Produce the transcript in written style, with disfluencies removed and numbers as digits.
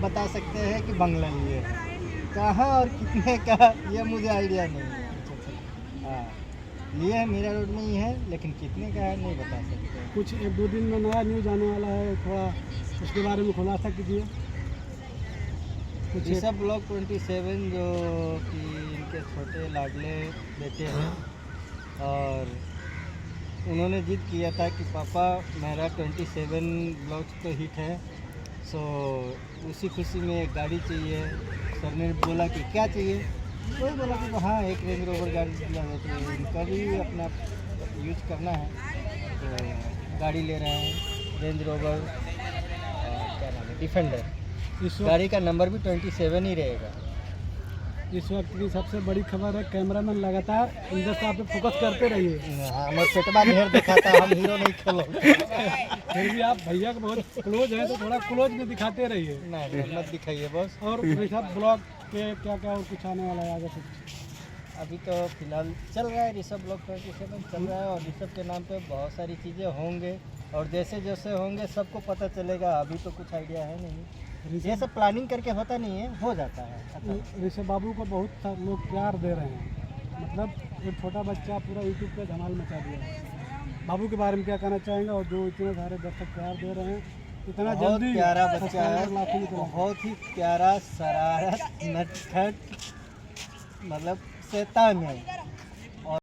बता सकते हैं कि बंगला लिए है। कहाँ और कितने का ये मुझे आइडिया नहीं है। हाँ, लिए है मीरा रोड में ही है, लेकिन कितने का है नहीं बता सकते। कुछ 1-2 दिन में नया न्यूज़ आने वाला है, थोड़ा उसके बारे में खुलासा कीजिए। कुछ ऋषभ ब्लॉक 27 जो कि इनके छोटे लाडले बेटे हैं, और उन्होंने जिद किया था कि पापा मेरा 27 ब्लॉक तो हिट है, सो उसी खुशी में एक गाड़ी चाहिए। सर ने बोला कि क्या चाहिए, वही बोला कि हाँ एक रेंज रोवर गाड़ी दिया है, तो इनका भी अपना यूज करना है, तो गाड़ी ले रहे हैं रेंज रोवर, क्या नाम है, डिफेंडर। इस गाड़ी का नंबर भी 27 ही रहेगा। इस वक्त की सबसे बड़ी खबर है, कैमरामैन लगातार इंदर साहब पे फोकस करते रहिए। हाँ, हमारे पेटवा ढेर दिखाता, हम हीरो नहीं खेलो। फिर भी आप भैया के बहुत क्लोज हैं, तो थोड़ा क्लोज में दिखाते रहिए। नहीं मत दिखाइए बस। और ऋषभ ब्लॉग के क्या क्या और कुछ आने वाला है आगे कुछ? अभी तो फिलहाल चल रहा है ऋषभ ब्लॉक 27 चल रहा है, और ऋषभ के नाम पे बहुत सारी चीज़ें होंगे, और जैसे जैसे होंगे सबको पता चलेगा। अभी तो कुछ आइडिया है नहीं, ये सब प्लानिंग करके होता नहीं है, हो जाता है। ऋषभ बाबू को बहुत लोग प्यार दे रहे हैं, मतलब एक छोटा बच्चा पूरा यूट्यूब पे धमाल मचा दिया है। बाबू के बारे में क्या कहना चाहेंगे, और जो इतने सारे दर्शक प्यार दे रहे हैं, इतना बहुत जल्दी प्यारा बच्चा है, लाखों में चला गया। बहुत ही प्यारा, शरारत, नटखट, मतलब शैतान है।